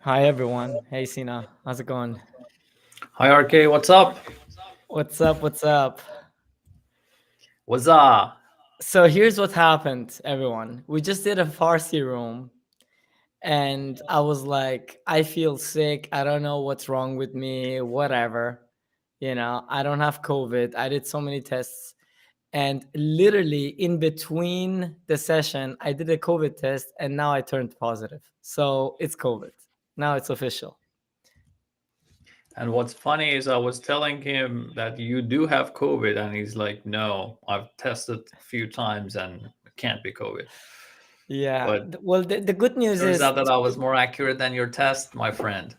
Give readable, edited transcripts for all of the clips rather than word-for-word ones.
Hi everyone. Hey Sina, how's it going? Hi RK, what's up? What's up? What's up? What's up? So here's what happened, everyone. We just did a Farsi room, and I was like, I feel sick. I don't know what's wrong with me, whatever. I don't have COVID. I did so many tests. And literally in between the session, I did a COVID test and now I turned positive. So it's COVID. Now it's official. And what's funny is I was telling him that you do have COVID, and he's like, "No, I've tested a few times and it can't be COVID." Yeah. But Well, the good news turns is, out that I was more accurate than your test, my friend.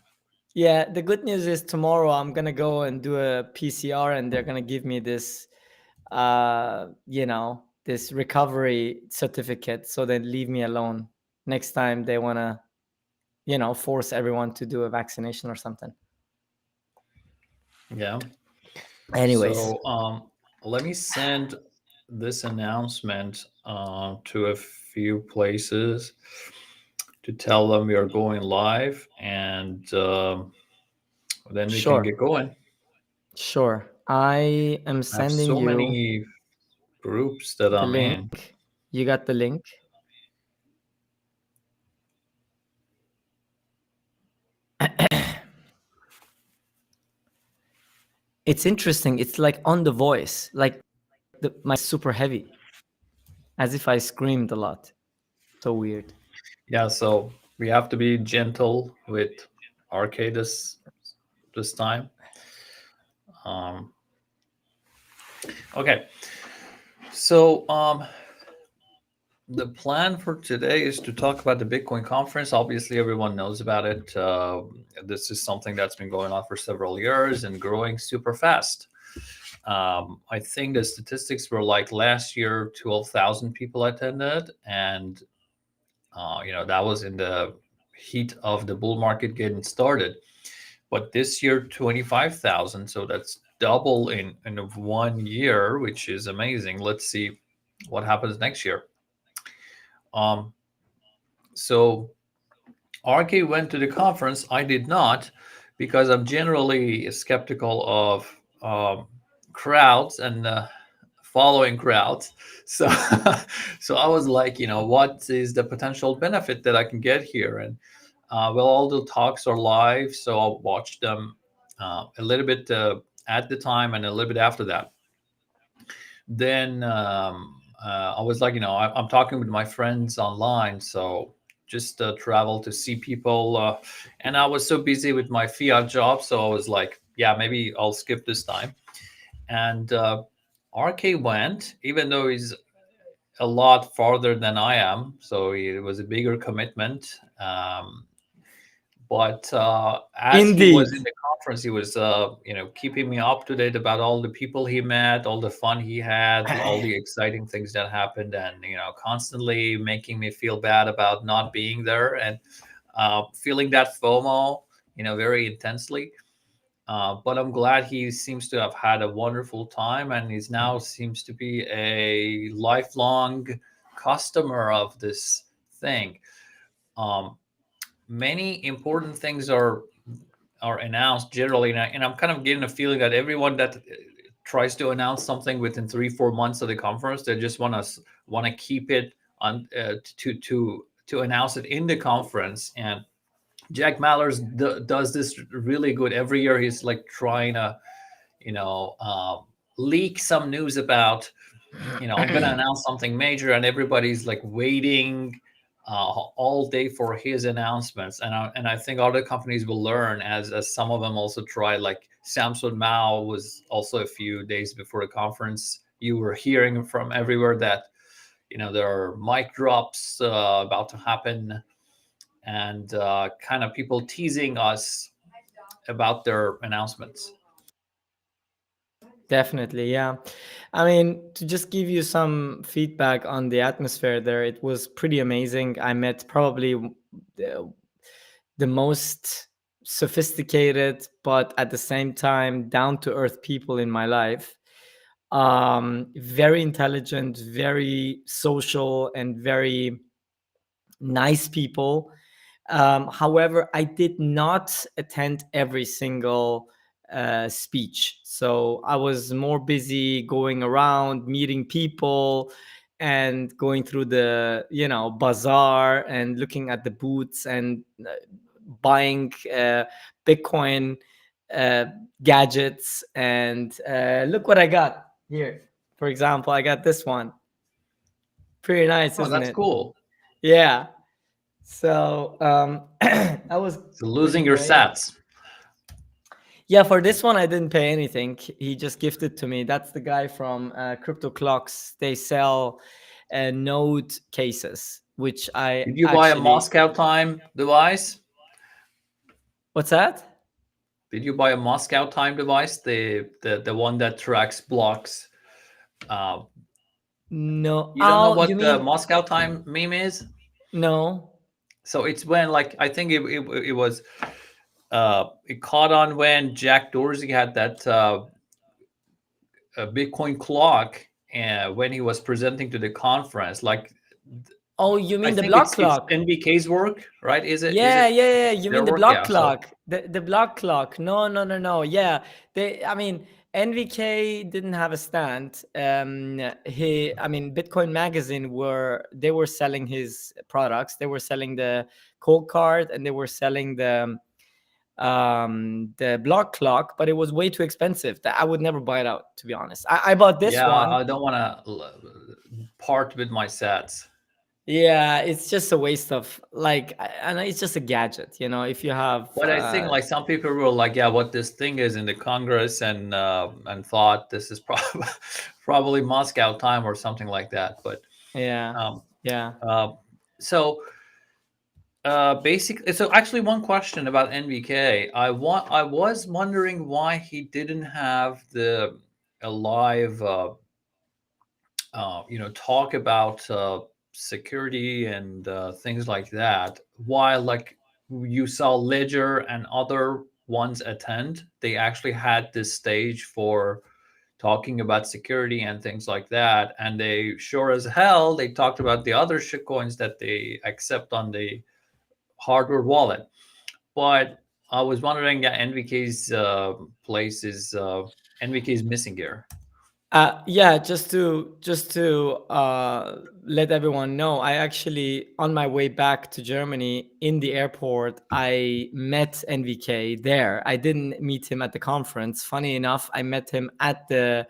yeah, the good news is tomorrow I'm gonna go and do a PCR and they're gonna give me this, this recovery certificate. So they leave me alone next time they wanna, force everyone to do a vaccination or something. Yeah. Anyways, So let me send this announcement to a few places to tell them we are going live, and then we can sure, get going. sure. I am I have sending so you many groups that the I'm in. link. You got the link? It's interesting. It's like on the voice, like my super heavy, as if I screamed a lot. So weird. Yeah, so we have to be gentle with arcade this time. Um, okay, so the plan for today is to talk about the Bitcoin conference. Obviously, everyone knows about it. This is something that's been going on for several years and growing super fast. I think the statistics were like last year, 12,000 people attended, and that was in the heat of the bull market getting started. But this year, 25,000, so that's double in 1 year, which is amazing. Let's see what happens next year. um so RK went to the conference. I did not, because I'm generally skeptical of crowds and following crowds. So, so I was like, what is the potential benefit that I can get here? And well, all the talks are live, so I'll watch them a little bit at the time and a little bit after that. Then I was like, I'm talking with my friends online, so just travel to see people. And I was so busy with my fiat job, so I was like, yeah, maybe I'll skip this time. And RK went, even though he's a lot farther than I am, so it was a bigger commitment. But as he Indeed. was in the conference, he was keeping me up to date about all the people he met, all the fun he had, all the exciting things that happened, and constantly making me feel bad about not being there, and feeling that FOMO very intensely. But I'm glad he seems to have had a wonderful time, and he's now seems to be a lifelong customer of this thing. um, Many important things are announced generally, and I'm kind of getting a feeling that everyone that tries to announce something within 3-4 months of the conference, they just want to keep it on to announce it in the conference. And Jack Mallers does this really good every year. He's like trying to you know leak some news about, I'm going to announce something major, and everybody's like waiting all day for his announcements. And I think other companies will learn, as some of them also try. Like Samsung Mao was also a few days before the conference. You were hearing from everywhere that there are mic drops about to happen. and kind of people teasing us about their announcements. Definitely, yeah. I mean, to just give you some feedback on the atmosphere there, it was pretty amazing. I met probably the, the most sophisticated, but at the same time down to earth people in my life. Very intelligent, very social, and very nice people. However, I did not attend every single speech. So I was more busy going around, meeting people, and going through the, bazaar and looking at the booths and buying Bitcoin uh, gadgets. And look what I got here. For example, I got this one. Pretty nice, Oh, isn't that's it? cool. Yeah. So that was So pretty losing your great. sats. Yeah, for this one I didn't pay anything. He just gifted to me. That's the guy from Crypto Clocks. They sell node cases, which I Did you buy a actually. Moscow time device? What's that? Did you buy a Moscow time device? The one that tracks blocks. Uh, No. you don't know Oh, you what the mean Moscow time meme is? no? So it's when, like, I think it was it caught on when Jack Dorsey had that Bitcoin clock, when he was presenting to the conference. Like, Oh, you I mean the think block it's clock? NBK's work, right? Is Yeah, it yeah, yeah. You mean their the work? block Yeah. So clock? The block clock. No, no, no, no. Yeah. I mean, NVK didn't have a stand. I mean, Bitcoin Magazine they were selling his products. They were selling the cold card and they were selling the block clock, but it was way too expensive. That I would never buy it out, to be honest. I bought this yeah, one. I don't want to part with my sats. Yeah, it's just a waste of like, and it's just a gadget, if you have But I think, like, some people were like, "Yeah, what this thing is in the Congress," and thought this is probably probably Moscow time or something like that. But yeah, um, yeah. uh, so basically, so actually, one question about NVK. I was wondering why he didn't have the a live talk about security and things like that, while, like, you saw Ledger and other ones attend. They actually had this stage for talking about security and things like that, and they sure as hell they talked about the other shitcoins that they accept on the hardware wallet. But I was wondering, yeah, NVK's place is NVK's missing here. Yeah, just to let everyone know, I actually on my way back to Germany in the airport, I met NVK there. I didn't meet him at the conference. Funny enough, I met him at the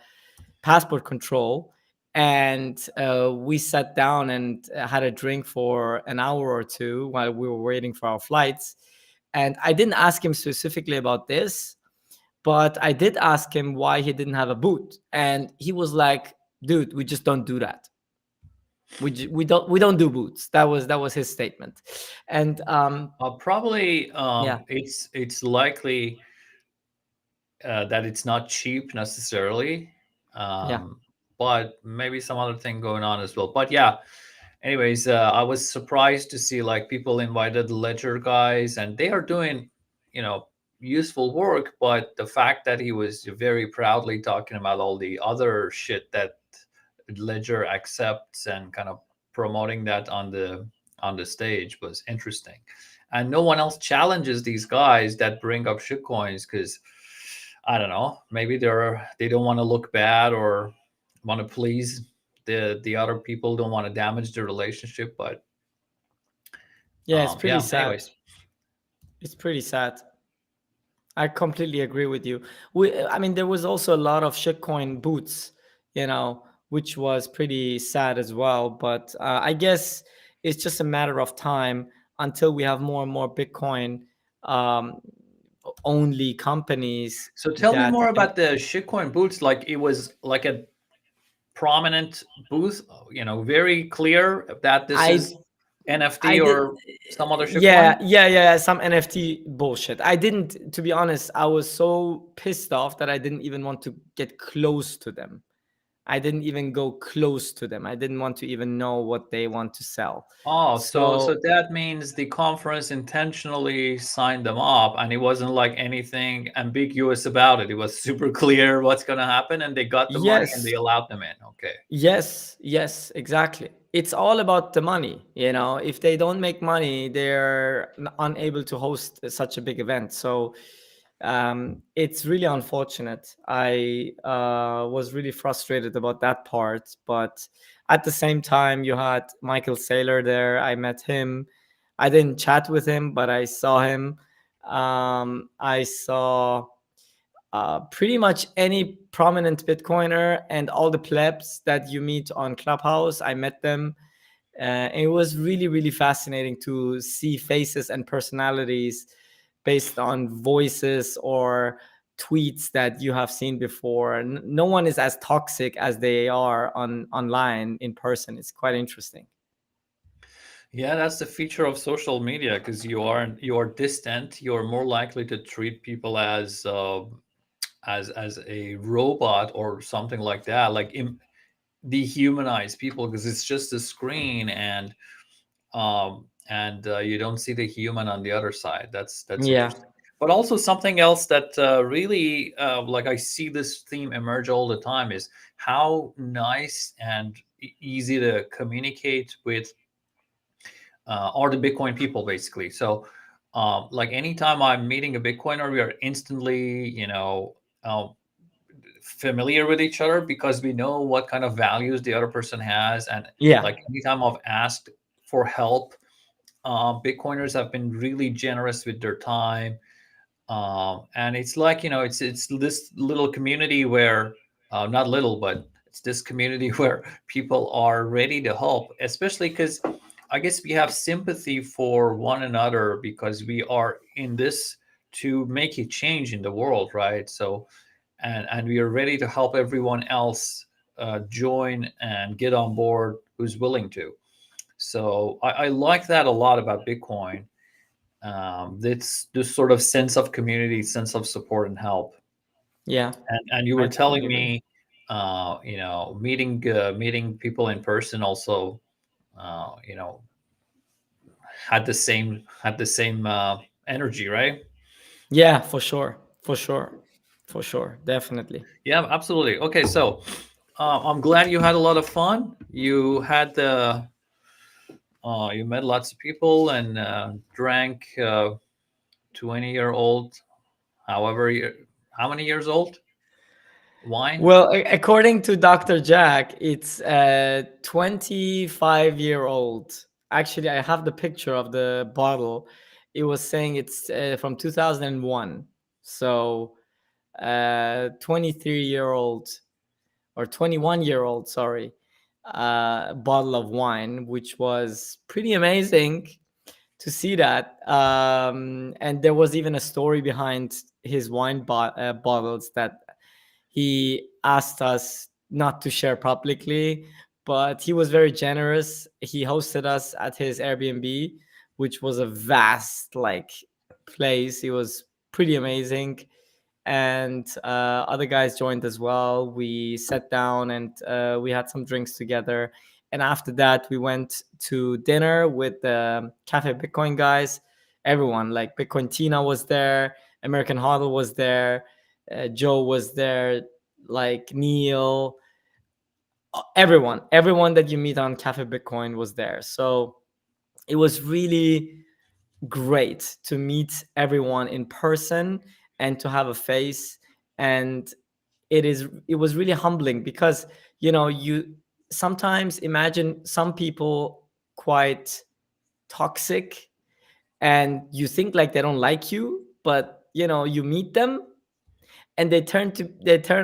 passport control, and we sat down and had a drink for an hour or two while we were waiting for our flights. And I didn't ask him specifically about this, but I did ask him why he didn't have a boot, and he was like, "Dude, we just don't do that. We don't do boots." That was his statement, and Probably yeah, it's likely that it's not cheap necessarily, yeah, um, but maybe some other thing going on as well. But yeah, anyways, I was surprised to see, like, people invited the Ledger guys, and they are doing, you know, useful work. But the fact that he was very proudly talking about all the other shit that Ledger accepts and kind of promoting that on the stage was interesting. And no one else challenges these guys that bring up shitcoins because, I don't know, maybe they don't want to look bad or want to please the other people, don't want to damage the relationship. But yeah. It's pretty yeah, sad. anyways. It's pretty sad. I completely agree with you. I mean, there was also a lot of shitcoin boots, which was pretty sad as well. But I guess it's just a matter of time until we have more and more Bitcoin um, only companies So tell me that more can. about the shitcoin boots. Like, it was like a prominent booth, very clear that this I is. NFT I did. or some other Yeah, shitcoin? yeah, yeah. Some NFT bullshit. I didn't, to be honest. I was so pissed off that I didn't even want to get close to them. I didn't even go close to them. I didn't want to even know what they want to sell. Oh, so So that means the conference intentionally signed them up, and it wasn't like anything ambiguous about it. It was super clear what's going to happen, and they got the money and they yes, allowed them in. Okay. yes, yes, exactly. It's all about the money. If they don't make money, they're unable to host such a big event. So it's really unfortunate. I was really frustrated about that part. But at the same time, you had Michael Saylor there. I met him. I didn't chat with him, but I saw him. I saw pretty much any prominent Bitcoiner and all the plebs that you meet on Clubhouse. I met them. It was really, really fascinating to see faces and personalities based on voices or tweets that you have seen before. No one is as toxic as they are on online in person. It's quite interesting. Yeah, that's the feature of social media because you are distant. You're more likely to treat people as a robot or something like that, like dehumanize people because it's just a screen, and you don't see the human on the other side. That's Yeah, interesting. But also something else that really like I see this theme emerge all the time is how nice and easy to communicate with are the Bitcoin people basically. So like anytime I'm meeting a Bitcoiner, we are instantly, familiar with each other because we know what kind of values the other person has. And yeah, like anytime I've asked for help, Bitcoiners have been really generous with their time, and it's like it's this little community where not little, but it's this community where people are ready to help, especially because I guess we have sympathy for one another because we are in this to make a change in the world, right? So and we are ready to help everyone else join and get on board who's willing to. So I like that a lot about Bitcoin. It's this sort of sense of community, sense of support and help. yeah. And you I were totally telling agree. me, meeting people in person also, uh, you know, had the same energy, right? Yeah, for sure, for sure, for sure, definitely. Yeah, absolutely. Okay, so I'm glad you had a lot of fun. You met lots of people and drank 20-year-old, however, how many years old wine? Well, according to Dr. Jack, it's a 25-year-old. Actually, I have the picture of the bottle. It was saying it's from 2001. So, 23-year-old or 21-year-old, sorry, bottle of wine, which was pretty amazing to see that. And there was even a story behind his bottles that he asked us not to share publicly, but he was very generous. He hosted us at his Airbnb, which was a vast like place. It was pretty amazing. And other guys joined as well. We sat down and we had some drinks together. And after that, we went to dinner with the Cafe Bitcoin guys. Everyone, like Bitcoin Tina was there, American Hodl was there, Joe was there, like Neil, everyone that you meet on Cafe Bitcoin was there. So it was really great to meet everyone in person and to have a face. And it was really humbling because you sometimes imagine some people quite toxic and you think like they don't like you, but you meet them and they turn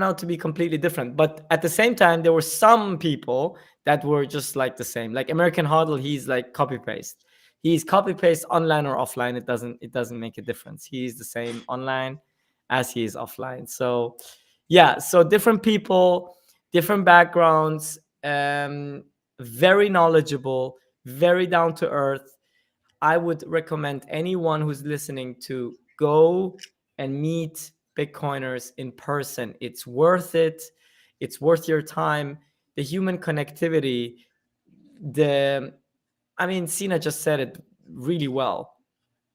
out to be completely different. But at the same time, there were some people that were just like the same. Like American Hodl, he's like copy paste. He's copy paste online or offline. It doesn't make a difference. He's the same online as he is offline. So yeah, so different people, different backgrounds, very knowledgeable, very down to earth. I would recommend anyone who's listening to go and meet Bitcoiners in person. It's worth it. It's worth your time. The human connectivity, the I mean, Sina just said it really well.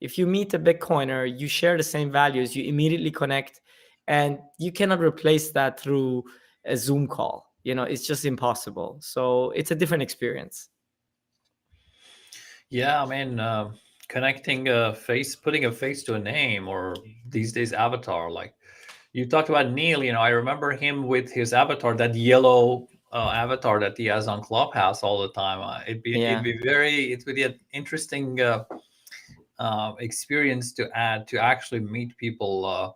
If you meet a Bitcoiner, you share the same values, you immediately connect, and you cannot replace that through a Zoom call. It's just impossible. So it's a different experience. Yeah, I mean, connecting a face, putting a face to a name, or these days avatar. Like you talked about Neil, I remember him with his avatar, that yellow avatar that he has on Clubhouse all the time. Yeah. It would be an interesting experience to add to actually meet people.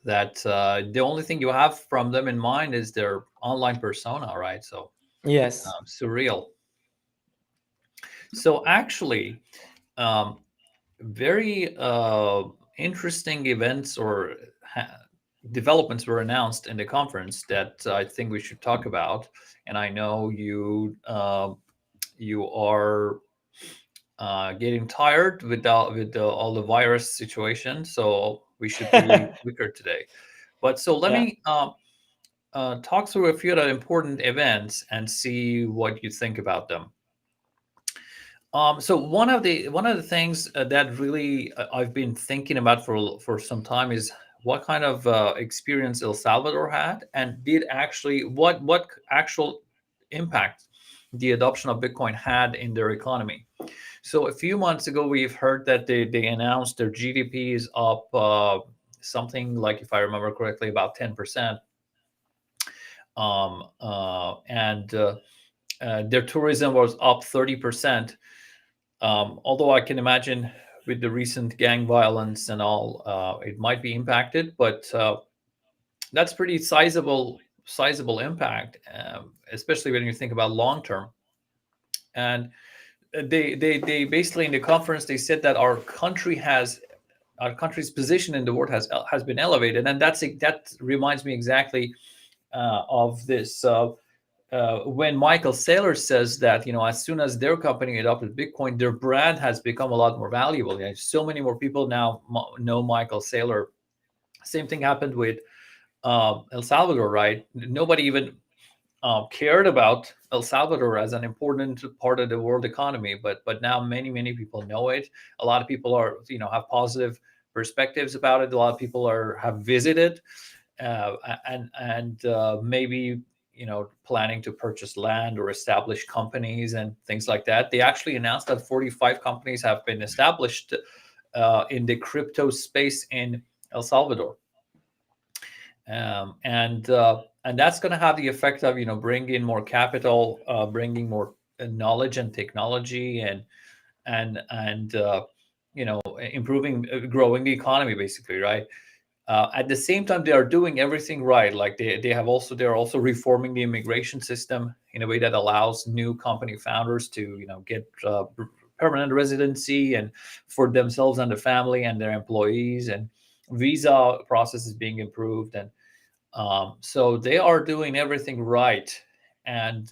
That the only thing you have from them in mind is their online persona, right? So Yes. surreal. So actually, um, very interesting events or developments were announced in the conference that I think we should talk about. And I know you are getting tired with all the virus situation, so we should be quicker today. But so let Yeah. me talk through a few of the important events and see what you think about them. So one of the things that really I've been thinking about for some time is what kind of experience El Salvador had, and did actually what actual impact the adoption of Bitcoin had in their economy. So a few months ago, we've heard that they announced their GDP is up something like, if I remember correctly, about 10%, and their tourism was up 30%. Although I can imagine with the recent gang violence and all, it might be impacted, but that's pretty sizable impact, especially when you think about long term. And they basically, in the conference, they said that our country's position in the world has been elevated, and that reminds me exactly of this. When Michael Saylor says that, as soon as their company adopted Bitcoin, their brand has become a lot more valuable. So many more people now know Michael Saylor. Same thing happened with El Salvador, right? Nobody even cared about El Salvador as an important part of the world economy, but now many people know it. A lot of people are have positive perspectives about it. A lot of people have visited, and maybe planning to purchase land or establish companies and things like that. They actually announced that 45 companies have been established in the crypto space in El Salvador, and that's going to have the effect of bringing more capital, bringing more knowledge and technology, and improving, growing the economy, basically, right? At the same time, they are doing everything right. Like they're also reforming the immigration system in a way that allows new company founders to get permanent residency and for themselves and the family and their employees, and visa process is being improved, and so they are doing everything right. And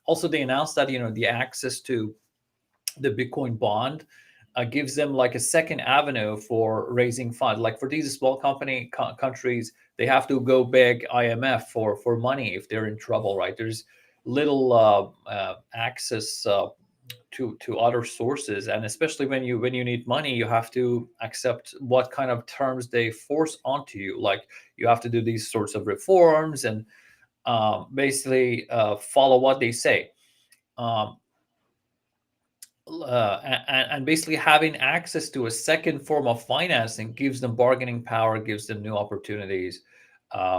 also they announced that the access to the Bitcoin bond gives them like a second avenue for raising funds. Like for these small countries, they have to go beg IMF for money if they're in trouble, right? There's little access to other sources, and especially when you need money, you have to accept what kind of terms they force onto you. Like you have to do these sorts of reforms and basically follow what they say. Um, and basically having access to a second form of financing gives them bargaining power, gives them new opportunities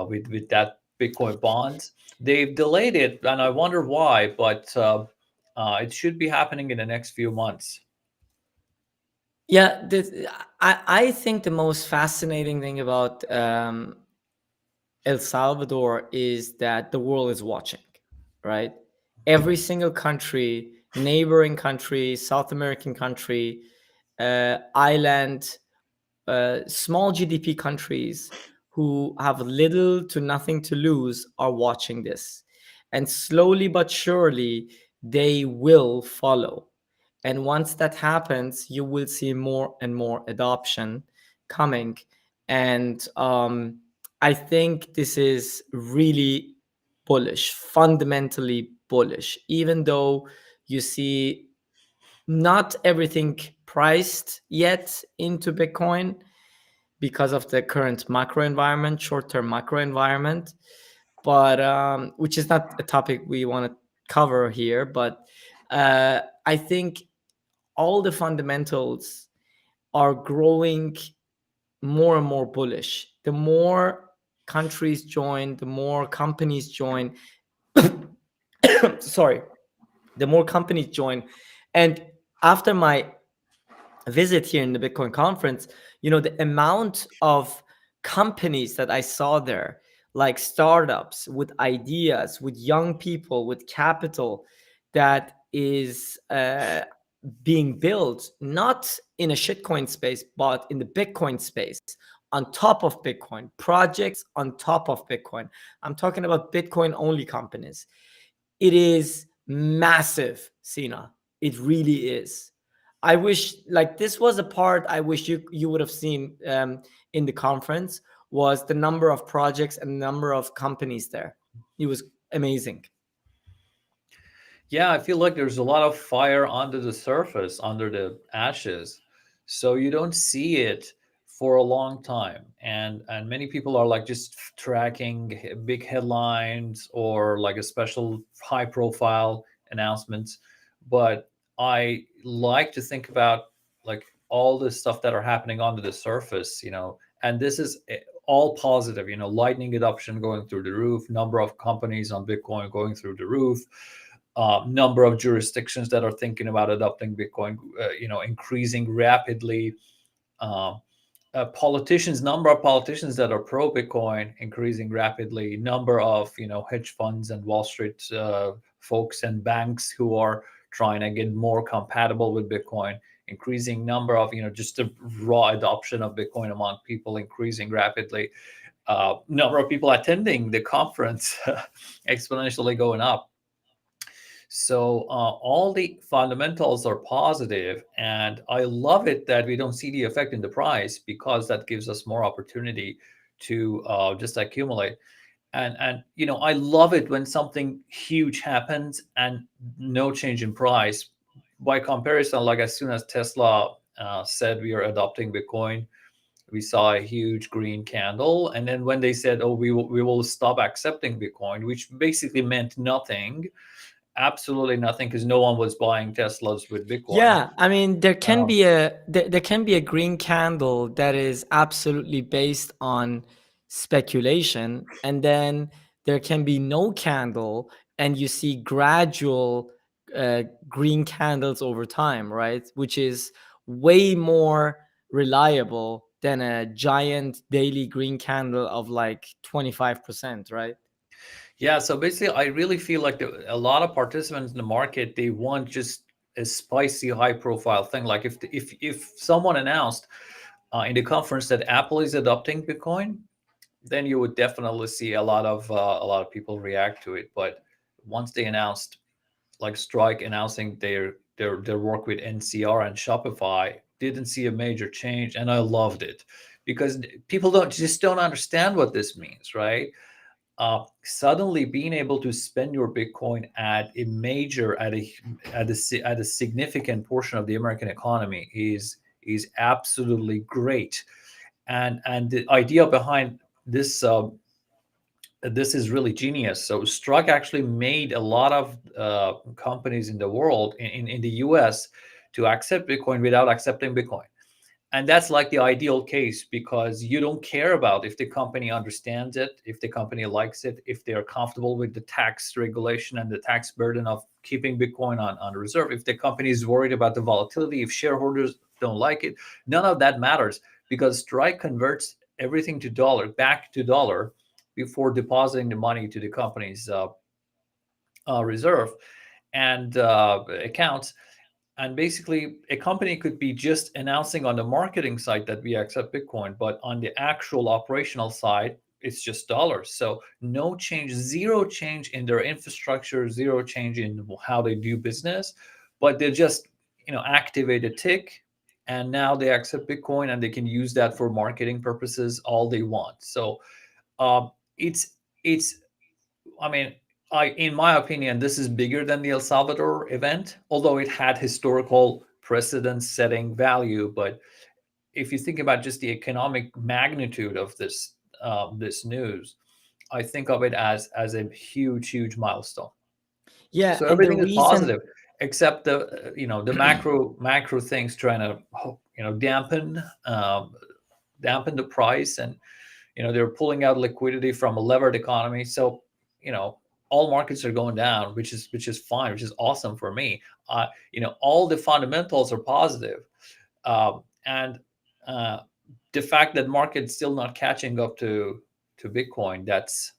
with that Bitcoin bonds. They've delayed it, and I wonder why, but it should be happening in the next few months. Yeah, I think the most fascinating thing about El Salvador is that the world is watching, right? Every single country, neighboring country, South American country, island, small GDP countries who have little to nothing to lose are watching this. And slowly but surely, they will follow. And once that happens, you will see more and more adoption coming. And I think this is really bullish, fundamentally bullish, even though you see not everything priced yet into Bitcoin because of the current macro environment, short-term macro environment, but which is not a topic we want to cover here. But I think all the fundamentals are growing more and more bullish. The more countries join, the more companies join. Sorry, the more companies join. And after my visit here in the Bitcoin conference, the amount of companies that I saw there, like startups with ideas, with young people, with capital that is being built, not in a shitcoin space, but in the Bitcoin space, on top of Bitcoin, projects on top of Bitcoin. I'm talking about Bitcoin only companies. It is massive, Sina. It really is. I wish, like, this was a part I wish you would have seen in the conference, was the number of projects and number of companies there. It was amazing. Yeah, I feel like there's a lot of fire under the surface, under the ashes. So you don't see it for a long time. And many people are like just tracking big headlines or like a special high profile announcements. But I like to think about like all the stuff that are happening under the surface, and this is all positive, lightning adoption going through the roof, number of companies on Bitcoin going through the roof, number of jurisdictions that are thinking about adopting Bitcoin, increasing rapidly. Uh, Politicians, number of politicians that are pro Bitcoin increasing rapidly. Number of hedge funds and Wall Street folks and banks who are trying to get more compatible with Bitcoin. Increasing number of just the raw adoption of Bitcoin among people increasing rapidly. Number of people attending the conference exponentially going up. So all the fundamentals are positive, and I love it that we don't see the effect in the price because that gives us more opportunity to just accumulate. And I love it when something huge happens and no change in price. By comparison, like as soon as Tesla said we are adopting Bitcoin, we saw a huge green candle, and then when they said, "Oh, we will stop accepting Bitcoin," which basically meant nothing, absolutely nothing, because no one was buying Teslas with Bitcoin. Yeah, I mean, Um, there can be a green candle that is absolutely based on speculation, and then there can be no candle, and you see gradual green candles over time, right? Which is way more reliable than a giant daily green candle of like 25%, right? yeah, so basically, I really feel like a lot of participants in the market, they want just a spicy, high-profile thing. Like if someone announced in the conference that Apple is adopting Bitcoin, then you would definitely see a lot of people react to it. But once they announced, like Strike announcing their work with NCR and Shopify, didn't see a major change, and I loved it because people don't understand what this means, right? Suddenly being able to spend your Bitcoin at a significant portion of the American economy is absolutely great, and the idea behind this is really genius. So Struck actually made a lot of companies in the world, in the US, to accept Bitcoin without accepting Bitcoin. And that's like the ideal case because you don't care about if the company understands it, if the company likes it, if they are comfortable with the tax regulation and the tax burden of keeping Bitcoin on reserve, if the company is worried about the volatility, if shareholders don't like it. None of that matters because Strike converts everything to dollar, back to dollar, before depositing the money to the company's reserve and accounts. And basically, a company could be just announcing on the marketing side that we accept Bitcoin, but on the actual operational side, it's just dollars. So no change, zero change in their infrastructure, zero change in how they do business, but they're just activate a tick, and now they accept Bitcoin and they can use that for marketing purposes all they want. So uh, it's it's I mean, in my opinion, this is bigger than the El Salvador event, although it had historical precedent-setting value. But if you think about just the economic magnitude of this news, I think of it as a huge milestone. Yeah, So and the everything is reason, positive, except the macro things trying to dampen the price, and they're pulling out liquidity from a levered economy. So you know all markets are going down, which is fine, which is awesome for me. All the fundamentals are positive, and uh, the fact that market's still not catching up to Bitcoin, that's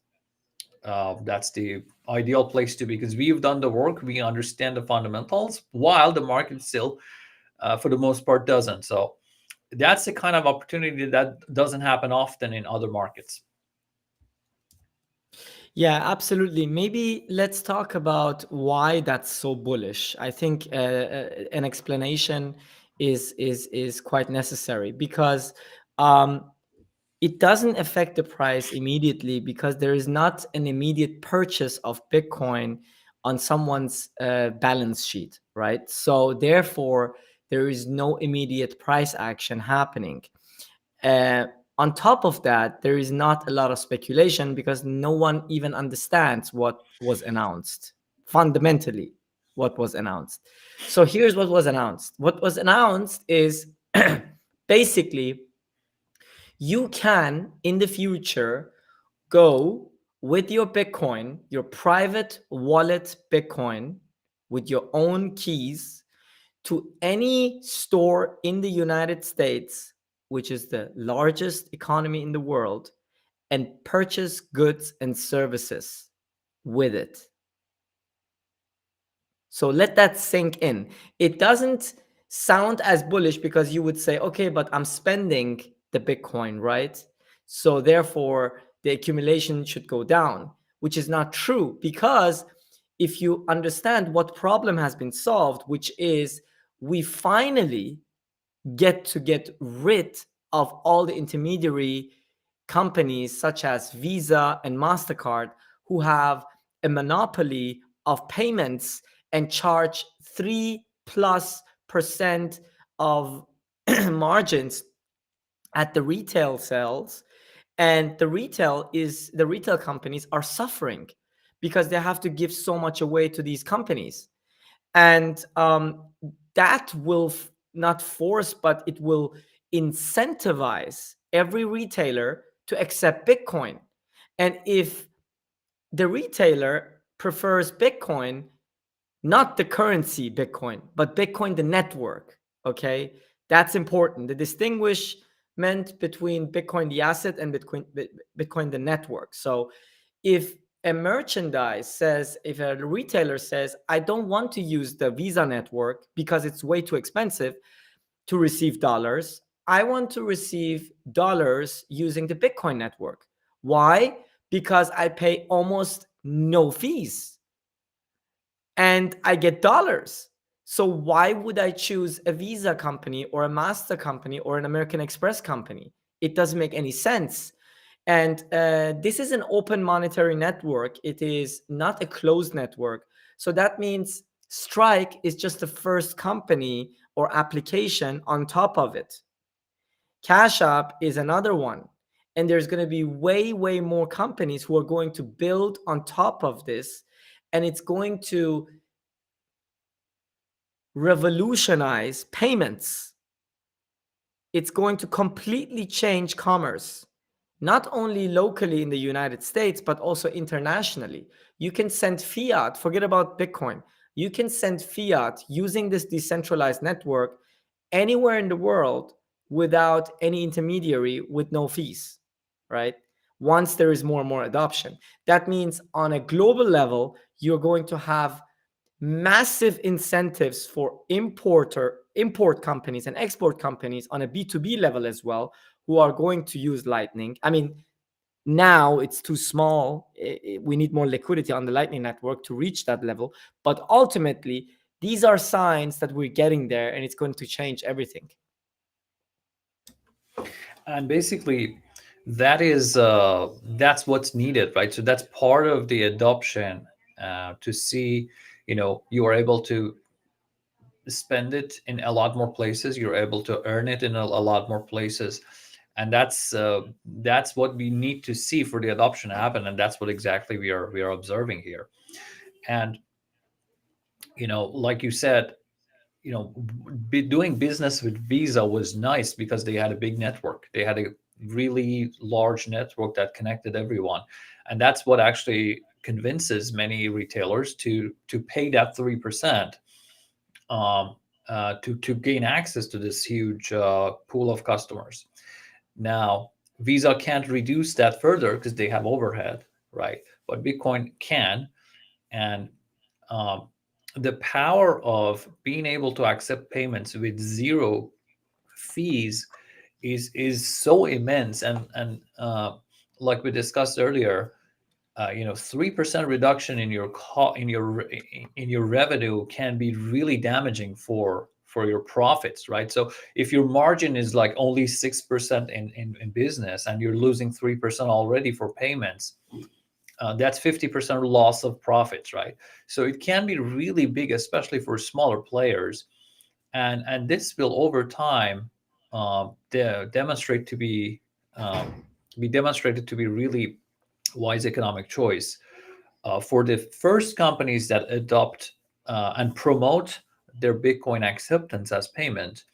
the ideal place to be, because we've done the work, we understand the fundamentals, while the market still, for the most part, doesn't. So that's the kind of opportunity that doesn't happen often in other markets. yeah, absolutely. Maybe let's talk about why that's so bullish. I think an explanation is quite necessary, because um, it doesn't affect the price immediately, because there is not an immediate purchase of Bitcoin on someone's balance sheet, right? So therefore, there is no immediate price action happening. Uh, on top of that, there is not a lot of speculation, because no one even understands what was announced fundamentally. What was announced? So here's what was announced. What was announced is basically, you can in the future go with your Bitcoin, your private wallet Bitcoin, with your own keys, to any store in the United States, which is the largest economy in the world, and purchase goods and services with it. So let that sink in. It doesn't sound as bullish, because you would say, okay, but I'm spending the Bitcoin, right? So therefore, the accumulation should go down, which is not true, because if you understand what problem has been solved, which is, we finally get rid of all the intermediary companies such as Visa and MasterCard, who have a monopoly of payments and charge 3+% of margins at the retail sales. And the retail companies are suffering, because they have to give so much away to these companies. And that will not force, but it will incentivize every retailer to accept Bitcoin. And if the retailer prefers Bitcoin, not the currency Bitcoin, but Bitcoin, the network, okay? That's important. The distinguishment between Bitcoin, the asset, and Bitcoin, the network. So if if a retailer says, I don't want to use the Visa network because it's way too expensive to receive dollars, I want to receive dollars using the Bitcoin network. Why? Because I pay almost no fees and I get dollars. So why would I choose a Visa company or a Master company or an American Express company? It doesn't make any sense. And this is an open monetary network. It is not a closed network. So that means Strike is just the first company or application on top of it. Cash App is another one. And there's going to be way more companies who are going to build on top of this. And it's going to revolutionize payments. It's going to completely change commerce, not only locally in the United States, but also internationally. You can send fiat, forget about Bitcoin. You can send fiat using this decentralized network anywhere in the world without any intermediary, with no fees, right? Once there is more and more adoption. That means on a global level, you're going to have massive incentives for import companies and export companies on a B2B level as well, who are going to use Lightning. I mean, now it's too small. We need more liquidity on the Lightning network to reach that level. But ultimately, These are signs that we're getting there and it's going to change everything. And basically, that's what's needed, right? So that's part of the adoption, to see, you are able to spend it in a lot more places. You're able to earn it in a lot more places, and that's what we need to see for the adoption to happen, and that's what exactly we are observing here. And like you said, doing business with Visa was nice because they had a big network. They had a really large network that connected everyone, and that's what actually convinces many retailers to pay that 3%, um, to gain access to this huge pool of customers. Now, Visa can't reduce that further because they have overhead, right? But Bitcoin can, and um, the power of being able to accept payments with zero fees is so immense, and like we discussed earlier, 3% reduction in your in your revenue can be really damaging for your profits, right? So if your margin is like only 6% in business, and you're losing 3% already for payments, that's 50% loss of profits, right? So it can be really big, especially for smaller players, and this will over time, demonstrate to be demonstrated to be really wise economic choice, for the first companies that adopt and promote their Bitcoin acceptance as payment.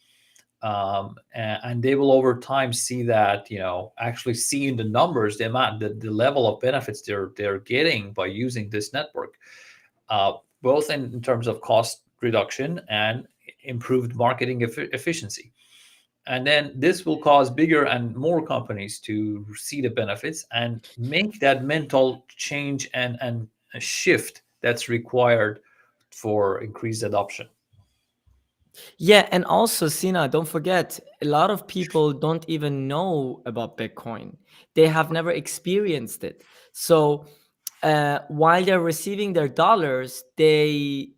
And they will over time see that, actually see in the numbers the amount, the level of benefits they're getting by using this network, uh, both in terms of cost reduction and improved marketing efficiency. And then this will cause bigger and more companies to see the benefits and make that mental change and a shift that's required for increased adoption. Yeah, and also, Sina, don't forget, a lot of people don't even know about Bitcoin. They have never experienced it. So while they're receiving their dollars, they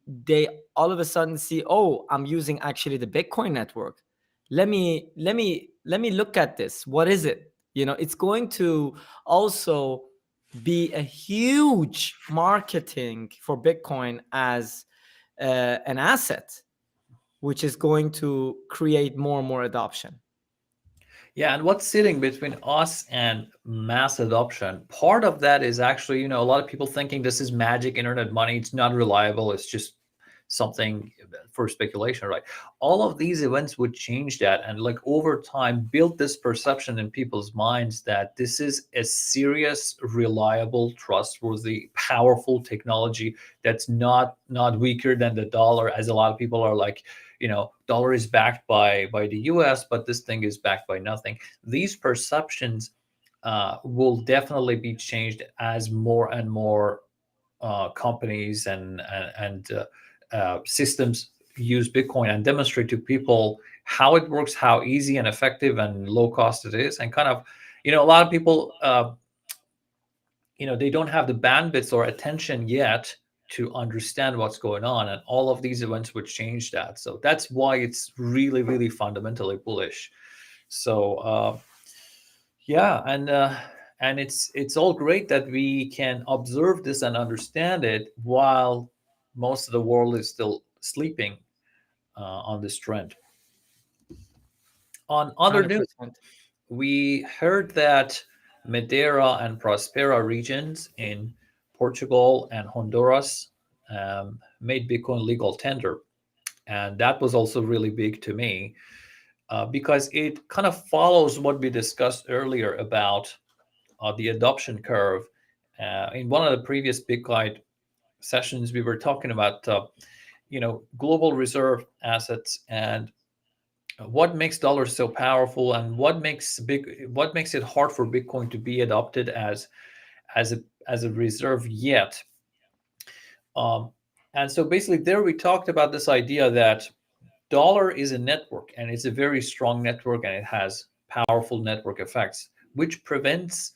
all of a sudden see, oh, I'm using actually the Bitcoin network. Let me look at this. What is it? It's going to also be a huge marketing for Bitcoin as an asset, which is going to create more and more adoption. Yeah, and what's sitting between us and mass adoption? Part of that is actually, a lot of people thinking this is magic internet money. It's not reliable. It's just something for speculation, right? All of these events would change that, and like over time, build this perception in people's minds that this is a serious, reliable, trustworthy, powerful technology that's not weaker than the dollar, as a lot of people are like, dollar is backed by the US, but this thing is backed by nothing. These perceptions will definitely be changed as more and more companies and systems use Bitcoin and demonstrate to people how it works, how easy and effective and low cost it is, and kind of, a lot of people, they don't have the bandwidth or attention yet to understand what's going on, and all of these events would change that. So that's why it's really, really fundamentally bullish. So yeah, and it's all great that we can observe this and understand it while most of the world is still sleeping on this trend. On other news, 100%. we heard that Madeira and Prospera regions in Portugal and Honduras made Bitcoin legal tender. And that was also really big to me, because it kind of follows what we discussed earlier about the adoption curve. In one of the previous Bitguide sessions, we were talking about global reserve assets and what makes dollars so powerful, and what makes it hard for Bitcoin to be adopted as a reserve yet. Um, and so basically, there we talked about this idea that dollar is a network, and it's a very strong network, and it has powerful network effects, which prevents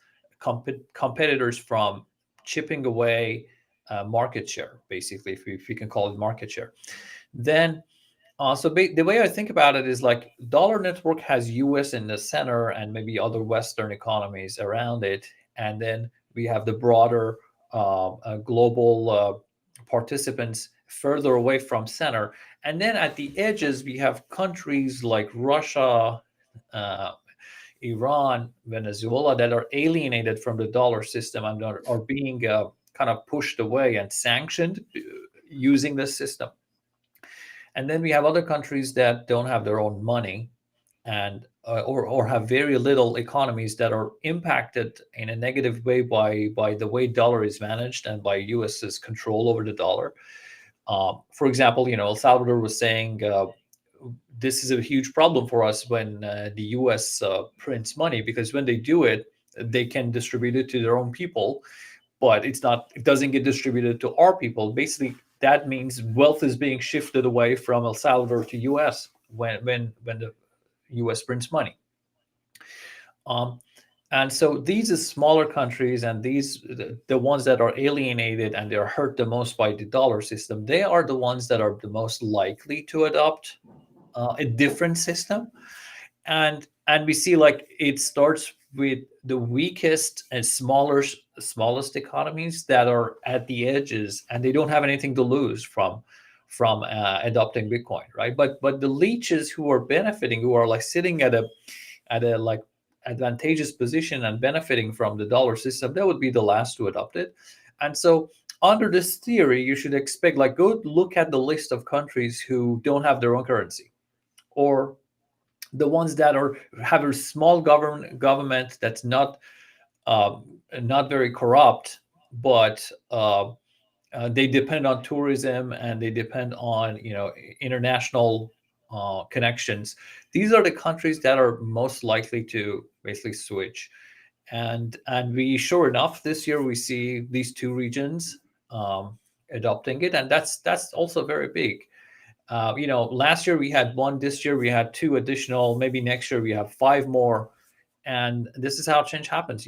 competitors from chipping away market share, basically, if we can call it market share. Then the way I think about it is like dollar network has US in the center and maybe other Western economies around it. And then we have the broader global participants further away from center. And then at the edges, we have countries like Russia, uh, Iran, Venezuela that are alienated from the dollar system and are being kind of pushed away and sanctioned using the system. And then we have other countries that don't have their own money and or have very little economies that are impacted in a negative way by the way dollar is managed and by US's control over the dollar. For example, El Salvador was saying this is a huge problem for us when the US prints money, because when they do it, they can distribute it to their own people, but it doesn't get distributed to our people. Basically, that means wealth is being shifted away from El Salvador to US when the US prints money. Um, and so these are smaller countries, and the ones that are alienated and they're hurt the most by the dollar system, they are the ones that are the most likely to adopt a different system. And we see like it starts with the weakest and smallest economies that are at the edges, and they don't have anything to lose from adopting Bitcoin, right? But the leeches who are benefiting, who are like sitting at a like advantageous position and benefiting from the dollar system, that would be the last to adopt it. And so under this theory, you should expect, like, go look at the list of countries who don't have their own currency, or the ones that are have a small government that's uh, not very corrupt, but they depend on tourism and they depend on international connections. These are the countries that are most likely to basically switch. And we, sure enough, this year we see these two regions um, adopting it, and that's also very big. Last year we had one, this year we had two additional, maybe next year we have five more. And this is how change happens,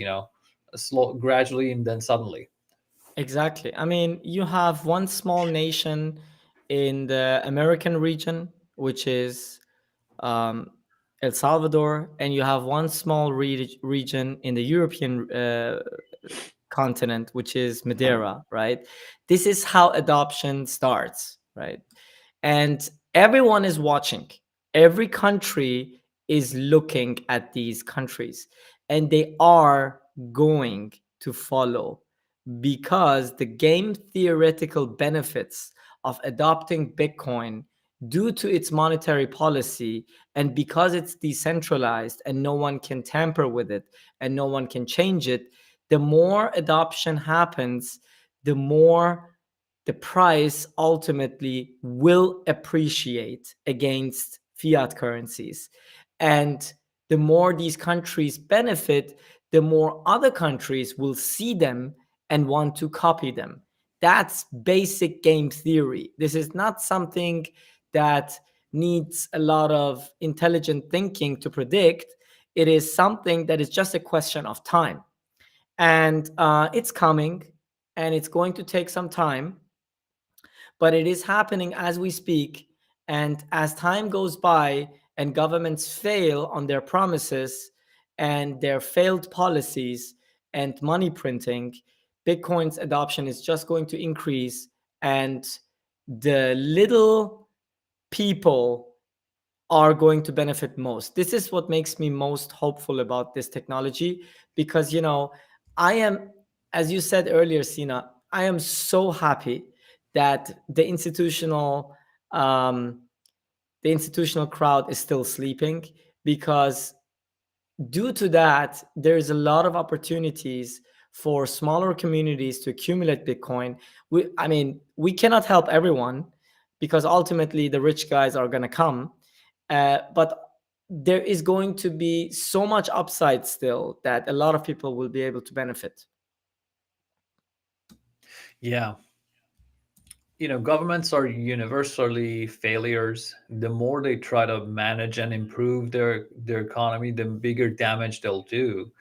slow, gradually, and then suddenly. Exactly. I mean, you have one small nation in the American region, which is um, El Salvador, and you have one small region in the European continent, which is Madeira, right? This is how adoption starts, right? And everyone is watching. Every country is looking at these countries, and they are going to follow, because the game theoretical benefits of adopting Bitcoin, due to its monetary policy, and because it's decentralized and no one can tamper with it and no one can change it, the more adoption happens, the more the price ultimately will appreciate against fiat currencies. And the more these countries benefit, the more other countries will see them and want to copy them. That's basic game theory. This is not something that needs a lot of intelligent thinking to predict. It is something that is just a question of time. And it's coming, and it's going to take some time, but it is happening as we speak. And as time goes by and governments fail on their promises and their failed policies and money printing, Bitcoin's adoption is just going to increase. And the little people are going to benefit most. This is what makes me most hopeful about this technology, because, I am, as you said earlier, Sina, I am so happy that um, the institutional crowd is still sleeping, because due to that, there's a lot of opportunities for smaller communities to accumulate Bitcoin. I mean, we cannot help everyone, because ultimately the rich guys are going to come. But there is going to be so much upside still that a lot of people will be able to benefit. Yeah. Governments are universally failures. The more they try to manage and improve their economy, the bigger damage they'll do.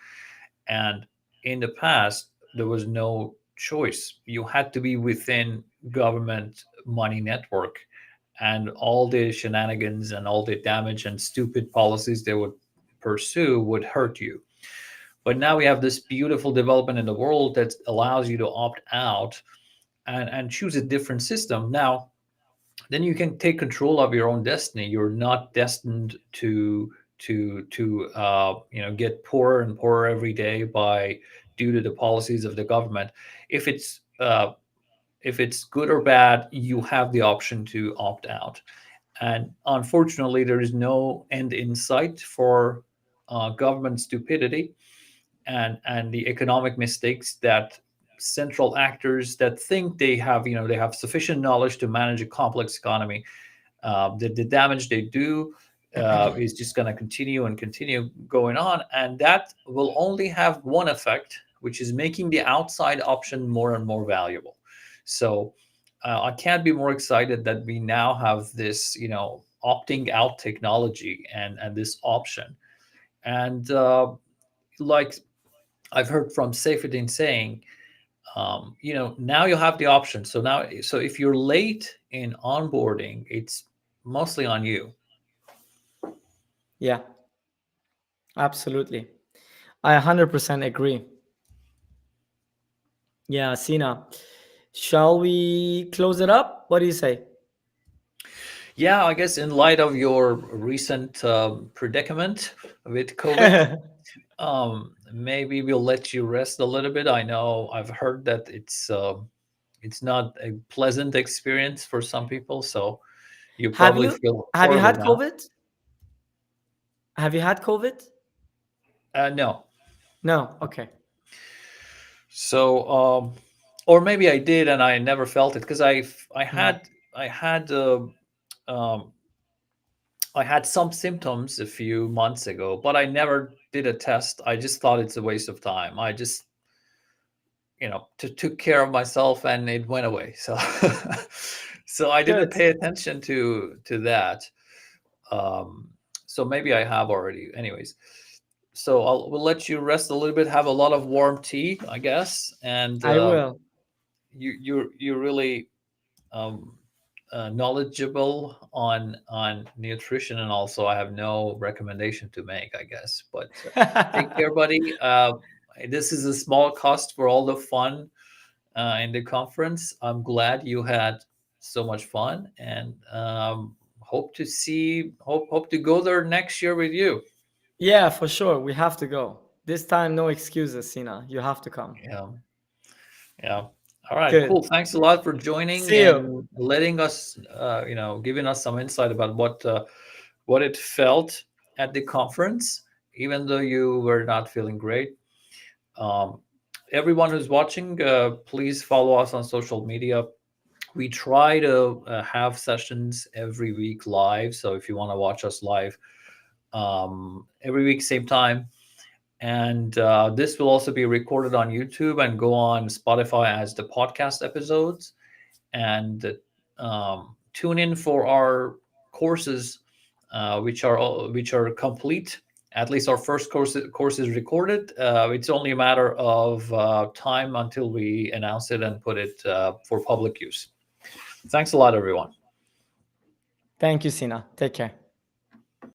And in the past, there was no choice. You had to be within government money network. and all the shenanigans and all the damage and stupid policies they would pursue would hurt you. But now we have this beautiful development in the world that allows you to opt out and choose a different system. Now, then you can take control of your own destiny. You're not destined to get poorer and poorer every day by due to the policies of the government. If it's if it's good or bad, you have the option to opt out. And unfortunately, there is no end in sight for government stupidity and the economic mistakes that central actors that think they have sufficient knowledge to manage a complex economy. The damage they do is just going to continue and continue going on, and that will only have one effect, which is making the outside option more and more valuable. So I can't be more excited that we now have this, opting out technology and this option. And like I've heard from Saifuddin saying, now you have the option. So if you're late in onboarding, it's mostly on you. Yeah, absolutely. I 100% agree. Yeah, Sina. Shall we close it up? What do you say? Yeah, I guess in light of your recent predicament with COVID, maybe we'll let you rest a little bit. I know I've heard that it's not a pleasant experience for some people, so you have probably you feel have you horrible had now. COVID? Have you had COVID? No. No. Okay. So, or maybe I did and I never felt it because I Hmm. had I had um, I had some symptoms a few months ago, but I never did a test. I just thought it's a waste of time. I just took care of myself and it went away. So so I didn't Good. pay attention to that. Um, so maybe I have already. Anyways, so we'll let you rest a little bit. Have a lot of warm tea, I guess, and I will. you're really um, knowledgeable on nutrition, and also I have no recommendation to make, I guess. But take care, buddy. This is a small cost for all the fun in the conference. I'm glad you had so much fun, and hope to go there next year with you. Yeah, for sure. We have to go. This time, no excuses, Sina. You have to come. Yeah, yeah. All right, Good. cool. Thanks a lot for joining See you. and letting us, giving us some insight about what it felt at the conference, even though you were not feeling great. Um, Everyone who's watching, please follow us on social media. We try to have sessions every week live. So if you want to watch us live, every week, same time. And this will also be recorded on YouTube and go on Spotify as the podcast episodes. And tune in for our courses, which are complete. At least our first course is recorded. It's only a matter of time until we announce it and put it for public use. Thanks a lot, everyone. Thank you, Sina. Take care.